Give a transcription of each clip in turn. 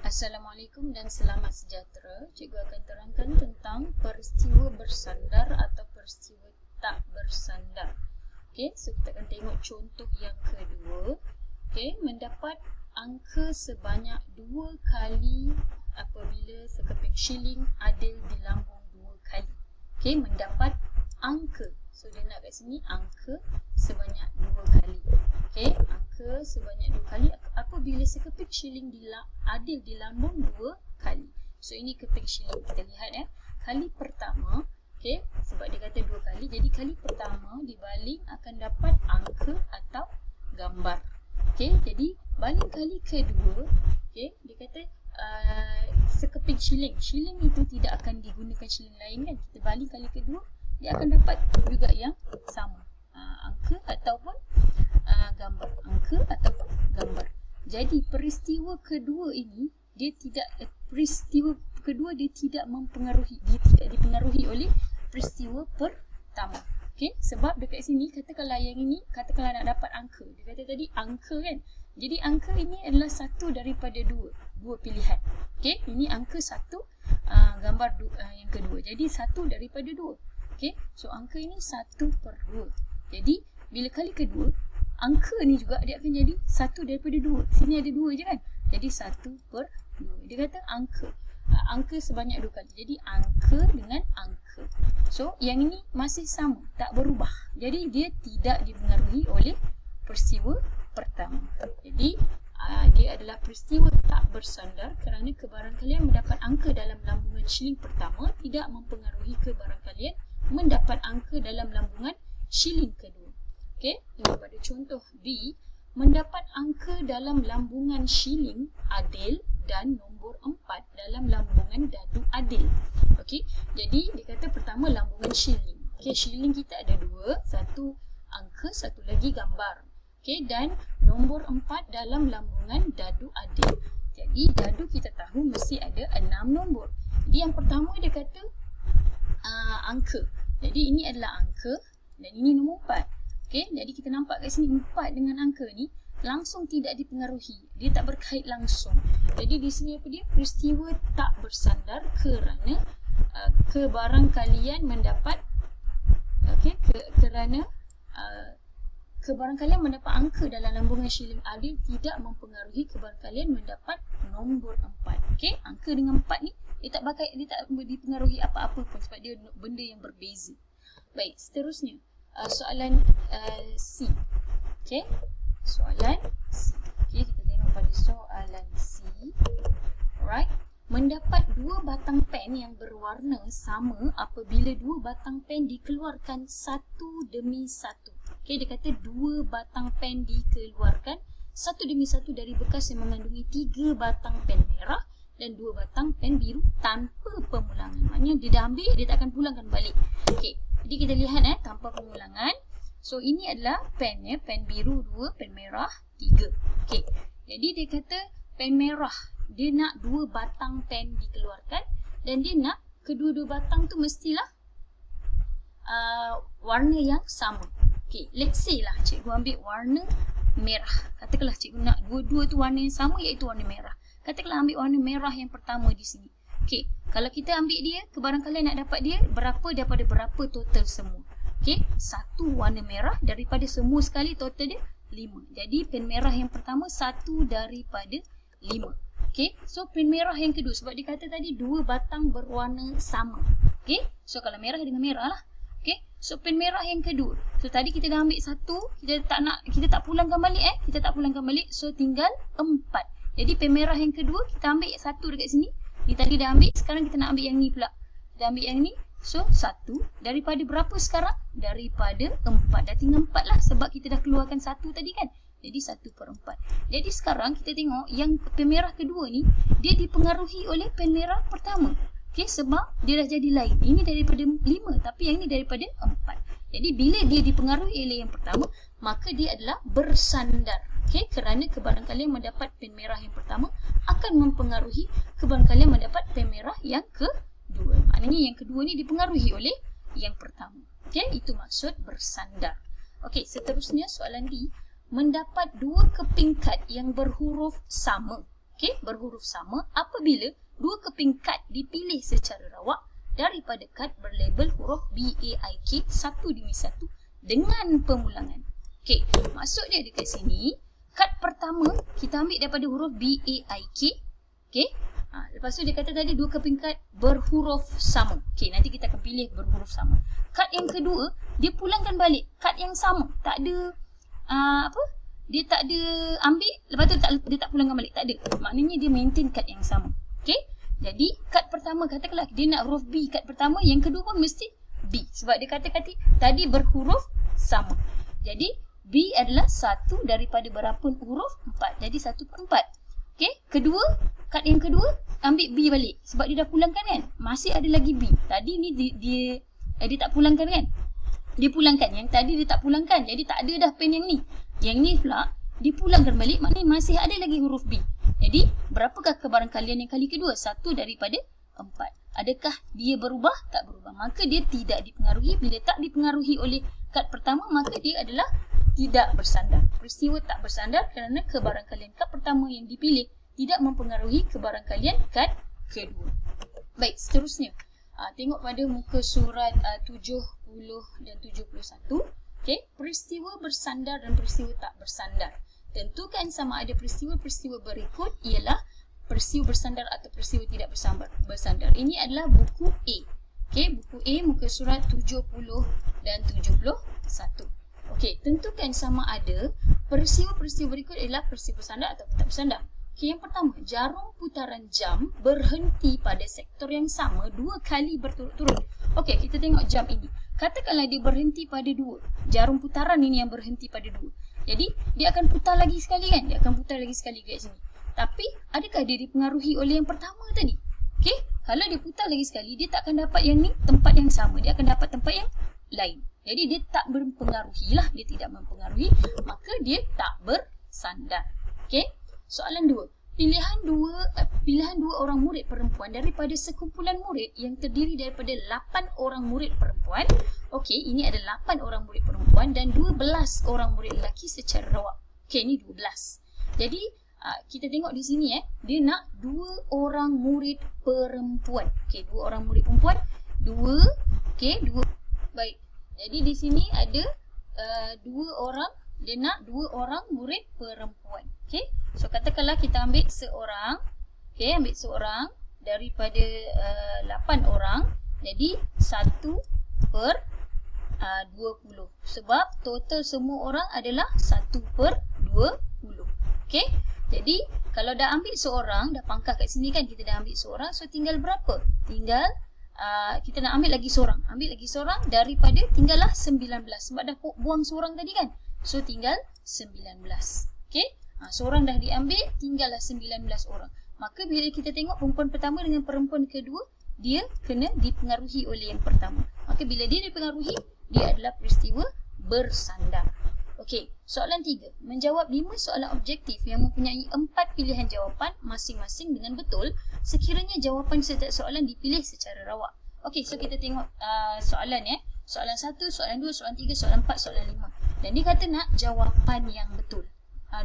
Assalamualaikum dan selamat sejahtera. Cikgu akan terangkan tentang peristiwa bersandar atau peristiwa tak bersandar. Okey, so kita akan tengok contoh yang kedua. Okey, mendapat angka sebanyak 2 kali apabila sekeping shilling adil di lambung 2 kali. Okey, mendapat angka. So dia nak kat sini angka sebanyak 2 kali. Okey, angka sebanyak 2 kali apabila sekeping shilling adil di lambung 2 kali. So ini keping shilling. Kita lihat kali pertama, okey, sebab dia kata 2 kali, jadi kali pertama dibaling akan dapat angka atau gambar. Okey, jadi baling kali kedua, okey, dia kata sekeping shilling. Shilling itu tidak akan digunakan shilling lain kan. Kita baling kali kedua, dia akan dapat juga yang sama. Angka ataupun gambar. Angka ataupun gambar. Jadi peristiwa kedua ini dia tidak mempengaruhi, dia tidak dipengaruhi oleh peristiwa pertama. Okey, sebab dekat sini katakanlah yang ini, katakanlah nak dapat angka. Dia kata tadi angka kan. Jadi angka ini adalah satu daripada dua pilihan. Okey, ini angka satu, gambar yang kedua. Jadi satu daripada dua. Okey, so angka ini 1/2. Jadi bila kali kedua, angka ni juga dia akan jadi 1 daripada 2. Sini ada 2 je kan. Jadi 1/2. Dia kata angka sebanyak 2 kali. Jadi angka dengan angka. So yang ini masih sama, tak berubah. Jadi dia tidak dipengaruhi oleh peristiwa pertama. Jadi dia adalah peristiwa tak bersandar kerana kebaran kalian mendapat angka dalam lambungan shilling pertama tidak mempengaruhi kebaran kalian mendapat angka dalam lambungan shilling kedua. Okey, pada contoh B, mendapat angka dalam lambungan shilling adil dan nombor 4 dalam lambungan dadu adil. Okey, jadi dia kata pertama lambungan shilling. Okey, shilling kita ada 2, satu angka, satu lagi gambar. Okey, dan nombor 4 dalam lambungan dadu adil. Jadi dadu kita tahu mesti ada 6 nombor. Jadi yang pertama dia kata angka. Jadi ini adalah angka dan ini nombor 4. Okey, jadi kita nampak kat sini 4 dengan angka ni langsung tidak dipengaruhi. Dia tak berkait langsung. Jadi di sini apa dia? Peristiwa tak bersandar kerana kebarang kalian mendapat kerana kebarang kalian mendapat angka dalam lambungan shilling adil tidak mempengaruhi kebarang kalian mendapat nombor 4. Okey, angka dengan 4 ni dia tak dipengaruhi apa-apa pun sebab dia benda yang berbeza. Baik, seterusnya soalan C. Okey, soalan C. Okey, kita tengok pada soalan C. Alright, mendapat 2 batang pen yang berwarna sama apabila 2 batang pen dikeluarkan satu demi satu. Okey, dia kata 2 batang pen dikeluarkan satu demi satu dari bekas yang mengandungi 3 batang pen merah dan 2 batang pen biru tanpa pemulangan. Maknanya dia dah ambil, dia tak akan pulangkan balik. Okey, jadi kita lihat tanpa pemulangan. So ini adalah pen pen biru 2, pen merah 3. Okey, jadi dia kata pen merah dia nak 2 batang pen dikeluarkan dan dia nak kedua-dua batang tu mestilah warna yang sama. Okey, let's say lah cikgu ambil warna merah. Katakanlah cikgu nak dua-dua tu warna yang sama iaitu warna merah. Katakanlah ambil warna merah yang pertama di sini. Okey, kalau kita ambil dia, kebarang kalian nak dapat dia berapa daripada berapa total semua. Okey, satu warna merah daripada semua sekali total dia 5. Jadi pen merah yang pertama 1 daripada 5. Okey, so pen merah yang kedua sebab dia kata tadi 2 batang berwarna sama. Okey, so kalau merah dengan merah lah. Okey, so pen merah yang kedua. So tadi kita dah ambil 1, kita tak pulangkan balik kita tak pulangkan balik, so tinggal 4. Jadi pen merah yang kedua kita ambil 1 dekat sini. Ni tadi dah ambil, sekarang kita nak ambil yang ni pula. Kita ambil yang ni. So 1 daripada berapa sekarang? Daripada 4. Dah tinggal 4 lah sebab kita dah keluarkan 1 tadi kan. Jadi 1/4. Jadi sekarang kita tengok yang pen merah kedua ni dia dipengaruhi oleh pen merah pertama. Okey, sebab dia dah jadi lain. Ini daripada 5 tapi yang ni daripada 4. Jadi bila dia dipengaruhi oleh yang pertama, maka dia adalah bersandar. Okey, kerana kebarang kalian mendapat pen merah yang pertama akan mempengaruhi kebarang kalian mendapat pen merah yang kedua. Maknanya yang kedua ni dipengaruhi oleh yang pertama. Okey, itu maksud bersandar. Okey, seterusnya soalan D. Mendapat 2 keping kad yang berhuruf sama. okey, berhuruf sama apabila dua keping kad dipilih secara rawak daripada kad berlabel huruf BAIK 1 demi 1 dengan pemulangan. Okey, maksud dia dekat sini, kad pertama kita ambil daripada huruf BAIK. Okey, lepas tu dia kata tadi dua keping kad berhuruf sama. Okey, nanti kita akan pilih berhuruf sama. Kad yang kedua, dia pulangkan balik kad yang sama. Tak ada dia tak ada ambil, lepas tu dia tak pulangkan balik. Tak ada. Maknanya dia maintain kad yang sama. Okey, jadi kad pertama, katakanlah dia nak huruf B kad pertama, yang kedua pun mesti B. Sebab dia kata tadi berhuruf sama. Jadi B adalah satu daripada berapa huruf? 4. Jadi 1/4. Okey, kedua, kad yang kedua ambil B balik. Sebab dia dah pulangkan kan? Masih ada lagi B. Tadi ni dia tak pulangkan kan? Dia pulangkan. Yang tadi dia tak pulangkan. Jadi tak ada dah pen yang ni. Yang ni pula dipulangkan balik, maknanya masih ada lagi huruf B. Jadi berapakah kebarangkalian yang kali kedua? 1 daripada 4. Adakah dia berubah? Tak berubah. Maka dia tidak dipengaruhi. Bila tak dipengaruhi oleh kad pertama, maka dia adalah tidak bersandar. Peristiwa tak bersandar kerana kebarangkalian kad pertama yang dipilih tidak mempengaruhi kebarangkalian kad kedua. Baik, seterusnya. Tengok pada muka surat 70 dan 71. Okey, peristiwa bersandar dan peristiwa tak bersandar. Tentukan sama ada peristiwa-peristiwa berikut ialah peristiwa bersandar atau peristiwa tidak bersandar. Ini adalah buku A. Okey, buku A muka surat 70 dan 71. Okey, tentukan sama ada peristiwa-peristiwa berikut ialah peristiwa bersandar atau tak bersandar. Okey, yang pertama, jarum putaran jam berhenti pada sektor yang sama 2 kali berturut-turut. Okey, kita tengok jam ini. Katakanlah dia berhenti pada 2. Jarum putaran ini yang berhenti pada 2. Jadi, dia akan putar lagi sekali kan? Dia akan putar lagi sekali kat sini. Tapi, adakah dia dipengaruhi oleh yang pertama tadi? Okey, kalau dia putar lagi sekali, dia tak akan dapat yang ni tempat yang sama. Dia akan dapat tempat yang lain. Jadi, dia tak mempengaruhi lah. Dia tidak mempengaruhi. Maka, dia tak bersandar. Okey, soalan 2. Pilihan dua orang murid perempuan daripada sekumpulan murid yang terdiri daripada 8 orang murid perempuan. Okey, ini ada 8 orang murid perempuan dan 12 orang murid lelaki secara rawak. Okey, ini 12. Jadi, kita tengok di sini dia nak 2 orang murid perempuan. Okey, 2 orang murid perempuan. 2. Okey, 2. Baik. Jadi di sini ada 2 orang, dia nak 2 orang murid perempuan. Okey. So katakanlah kita ambil seorang. Okey, ambil seorang daripada 8 orang. Jadi 1/20. Sebab total semua orang adalah 1/20. Okey. Jadi kalau dah ambil seorang, dah pangkah kat sini kan, kita dah ambil seorang. So tinggal berapa? Tinggal kita nak ambil lagi seorang. Ambil lagi seorang daripada tinggallah 19. Sebab dah buang seorang tadi kan. So tinggal 19. Okey. Seorang dah diambil, tinggallah 19 orang. Maka bila kita tengok perempuan pertama dengan perempuan kedua, dia kena dipengaruhi oleh yang pertama. Maka bila dia dipengaruhi, dia adalah peristiwa bersandar. Okey, soalan 3. Menjawab 5 soalan objektif yang mempunyai 4 pilihan jawapan masing-masing dengan betul sekiranya jawapan setiap soalan dipilih secara rawak. Okey, so kita tengok soalan Soalan 1, soalan 2, soalan 3, soalan 4, soalan 5. Dan dia kata nak jawapan yang betul.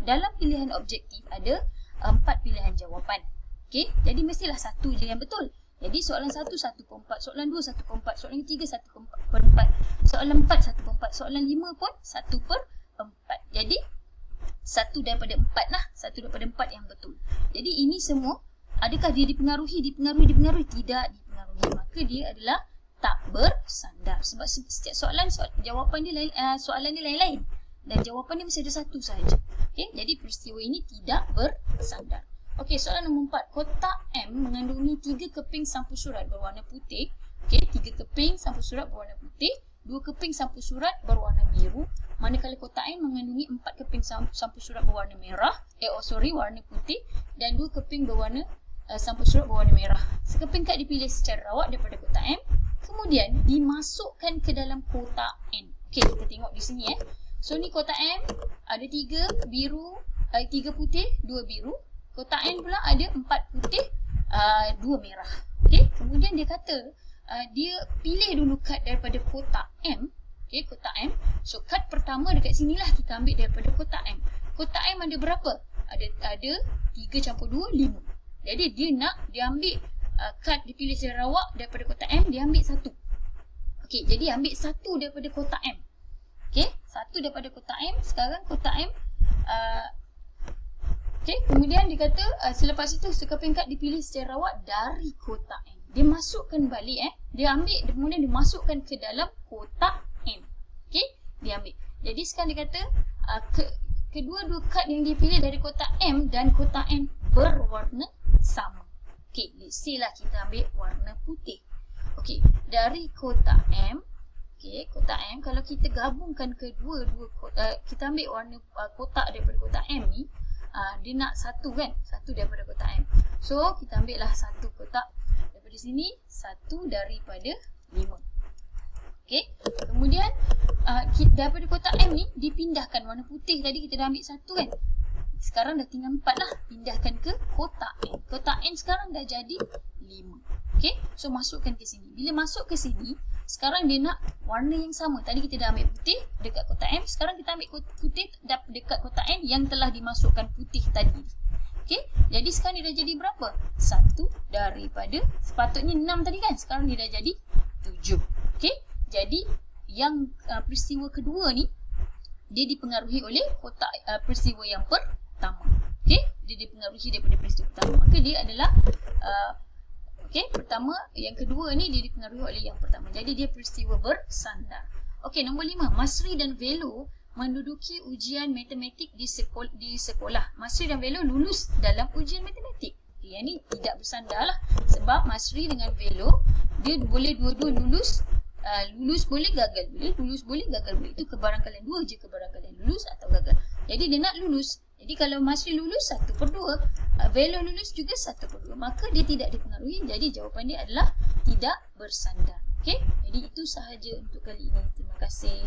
Dalam pilihan objektif ada 4 pilihan jawapan. Okey, jadi mestilah satu je yang betul. Jadi soalan 1, 1/4, soalan 2, 1/4, soalan 3, 1/4, soalan 4, 1/4, soalan 5 pun 1/4. Jadi 1 daripada 4 lah, 1 daripada 4 yang betul. Jadi ini semua, adakah dia dipengaruhi? Tidak dipengaruhi. Maka dia adalah tak bersandar. Sebab setiap soalan jawapan dia lain, soalan dia lain-lain. Dan jawapan dia mesti ada satu sahaja. Okay? Jadi peristiwa ini tidak bersandar. Okey, soalan nombor 4. Kotak M mengandungi 3 keping sampul surat berwarna putih. Okey, 3 keping sampul surat berwarna putih, 2 keping sampul surat berwarna biru. Manakala kotak N mengandungi 4 keping sampul surat berwarna merah, warna putih dan 2 keping berwarna sampul surat berwarna merah. Sekeping kad dipilih secara rawak daripada kotak M, kemudian dimasukkan ke dalam kotak N. Okey, kita tengok di sini So ni kotak M ada 3 biru, 3 putih, 2 biru. Kotak N pula ada 4 putih, 2 merah. Okey, kemudian dia kata dia pilih dulu kad daripada kotak M. Okey, kotak M. So kad pertama dekat sinilah kita ambil daripada kotak M. Kotak M ada berapa? ada 3 + 2, 5. Jadi dia ambil kad, dia pilih Sarawak daripada kotak M, dia ambil 1. Okey, jadi ambil 1 daripada kotak M. Okey, 1 daripada kotak M. Sekarang kotak M okey, kemudian dia kata selepas itu sekeping kad dipilih Sarawak dari kotak M. Dia masukkan balik dia ambil, kemudian dia masukkan ke dalam kotak M. Okey, dia ambil. Jadi sekarang dia kata kedua-dua kad yang dipilih dari kotak M dan kotak N berwarna sama. Okey, let's say lah kita ambil warna putih. Okey, dari kotak M, kotak M, kalau kita gabungkan kedua-dua kita ambil warna kotak daripada kotak M ni, dia nak 1 kan? 1 daripada kotak M. So, kita ambil lah 1 kotak daripada sini, 1 daripada 5. Okey, kemudian daripada kotak M ni dipindahkan warna putih, tadi kita dah ambil 1 kan. Sekarang dah tinggal 4 lah, pindahkan ke kotak N. Kotak N sekarang dah jadi 5. Okey, so masukkan ke sini. Bila masuk ke sini, sekarang dia nak warna yang sama. Tadi kita dah ambil putih dekat kotak M, sekarang kita ambil putih dekat kotak N yang telah dimasukkan putih tadi. Okey, jadi sekarang dia dah jadi berapa? 1 daripada, sepatutnya 6 tadi kan, sekarang dia dah jadi 7. Okey, jadi yang peristiwa kedua ni dia dipengaruhi oleh kotak peristiwa yang pertama. Okey, dia dipengaruhi daripada peristiwa pertama. Maka dia adalah pertama, yang kedua ni dia dipengaruhi oleh yang pertama. Jadi dia peristiwa bersandar. Okey, nombor 5, Masri dan Velo menduduki ujian matematik di sekolah. Masri dan Velo lulus dalam ujian matematik. Okay, yang ni tidak bersandar lah, sebab Masri dengan Velo dia boleh dua-dua lulus. Lulus boleh, gagal boleh, lulus boleh, gagal boleh. Itu kebarangkalian, 2 je kebarangkalian, lulus atau gagal. Jadi dia nak lulus. Jadi kalau Masri lulus 1/2, Velo lulus juga 1/2, maka dia tidak dipengaruhi. Jadi jawapan dia adalah tidak bersandar. Okey, jadi itu sahaja untuk kali ini. Terima kasih.